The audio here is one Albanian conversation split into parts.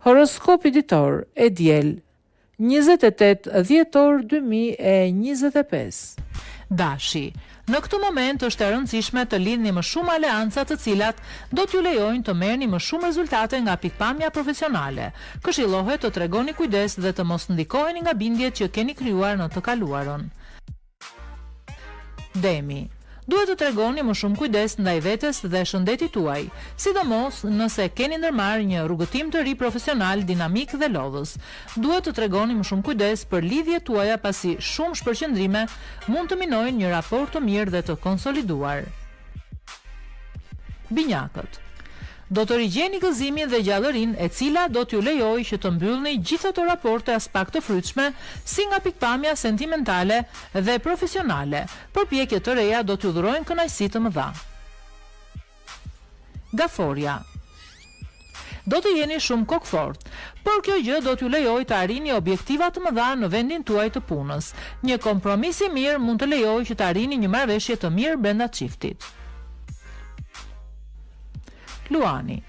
Horoskopi ditor e diel 28 dhjetor 2025. Dashi. Në këtë moment është e rëndësishme të lidhni më shumë aleanca të cilat do t'ju lejojnë të merrni më shumë rezultate nga pikpamja profesionale. Këshillohet të tregoni kujdes dhe të mos ndikoheni nga bindjet që keni krijuar në të kaluarën. Demi. Duhet të tregoni më shumë kujdes ndaj vetes dhe shëndetit tuaj, sidomos nëse keni ndërmarrë një rrugëtim të ri profesional, dinamik dhe lodhës. Duhet të tregoni më shumë kujdes për lidhjet tuaja pasi shumë shpërqendrime mund të minojnë një raport të mirë dhe të konsoliduar. Binjakët. Do të rigjeni gëzimin dhe gjallërinë e cila do t'ju lejojë që të mbyllni gjithë ato raporte as pak të frytshme, si nga pikpamja sentimentale dhe profesionale. Përpjekjet të reja do t'ju dhurojnë kënaqësi të mëdha. Gaforia. Do të jeni shumë kokfort, por kjo gjë do t'ju lejojë të arrini objektiva të mëdha në vendin tuaj të punës. Një kompromis i mirë mund të lejojë që të arrini një marrëveshje të mirë brenda çiftit. Luani.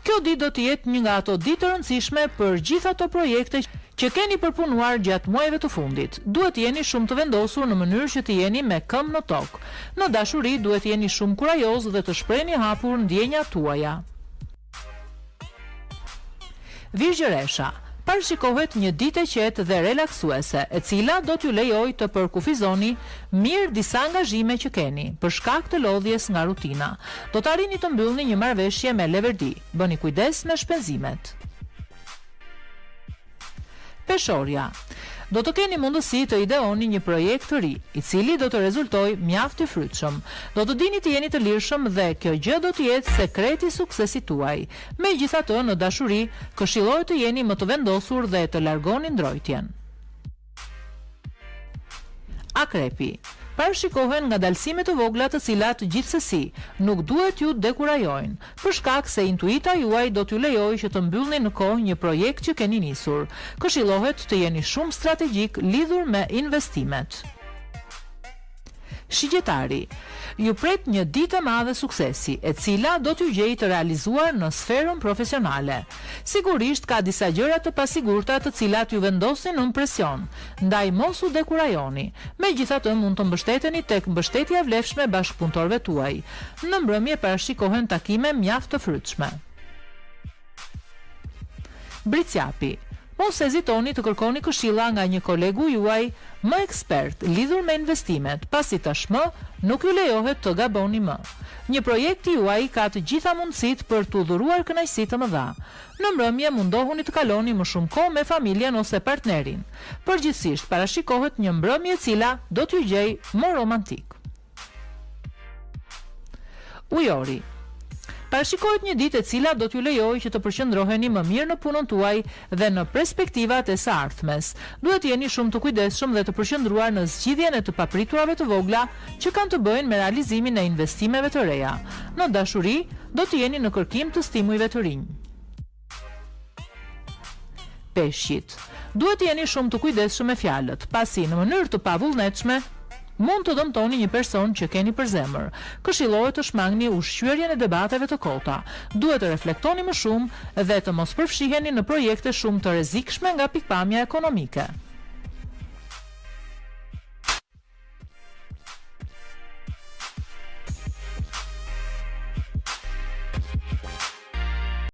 Kjo ditë do të jetë një nga ato ditë të rëndësishme për gjithë ato projekte që keni përpunuar gjatë muajve të fundit. Duhet të jeni shumë të vendosur në mënyrë që të jeni me këmbë në tokë. Në dashuri duhet të jeni shumë kurajoz dhe të shprehni hapur ndjenjat tuaja. Virgjëresha. Parashikohet një ditë e qetë dhe relaksuese, e cila do t'ju lejojë të përkufizoni mirë disa angazhime që keni, për shkak të lodhjes nga rutina. Do të arrini të mbyllni një marrëveshje me leverdi. Bëni kujdes me shpenzimet. Peshorja. Do të keni mundësi të ideoni një projekt të ri, i cili do të rezultojë mjaft i frytshëm. Do të dini të jeni të lirshëm dhe kjo gjë do të jetë sekreti i suksesit tuaj. Megjithatë, në dashuri, këshillohet të jeni më të vendosur dhe të largoni ndrojtjen. Akrepi. Parashikohen ngadalësime të vogla të cilat gjithsesi nuk duhet ju dekurajojnë, për shkak se intuita juaj do t'ju lejojë që të mbyllni në kohë një projekt që keni nisur. Këshillohet të jeni shumë strategjik lidhur me investimet. Shigjetari. Ju pret një ditë e madhe suksesi, e cila do t'ju gjejë të realizuar në sferën profesionale. Sigurisht ka disa gjëra të pasigurta të cilat ju vendosin në presion, ndaj mos u dekurajoni. Megjithatë mund të mbështeteni tek mbështetja e vlefshme bashkëpunëtorëve tuaj. Në mbrëmje parashikohen takime mjaft të frytshme. Bricjapi. Mos hezitoni të kërkoni këshilla nga një kolegu juaj më ekspert lidhur me investimet, pasi tashmë nuk ju lejohet të gaboni më. Një projekt i juaj ka të gjitha mundësitë për t'u dhuruar kënaqësi të mëdha. Në mbrëmje mundohuni të kaloni më shumë kohë me familjen ose partnerin. Përgjithsisht parashikohet një mbrëmje e cila do t'ju gjejë më romantik. Ujori. Parashikohet një ditë e cila do t'ju lejojë që të përqendroheni më mirë në punën tuaj dhe në perspektivat e së ardhmes. Duhet jeni shumë të kujdesshëm dhe të përqendruar në zgjidhjen e të papriturave të vogla që kanë të bëjnë me realizimin e investimeve të reja. Në dashuri, do të jeni në kërkim të stimujve të rinj. Peshqit. Duhet jeni shumë të kujdesshëm me fjalët, pasi në mënyrë të pavullnetshme mund të dëmtoni një person që keni për zemër. Këshillohet të shmangni ushqyerjen e debateve të kota. Duhet të reflektoni më shumë dhe të mos përfshiheni në projekte shumë të rrezikshme nga pikpamja ekonomike.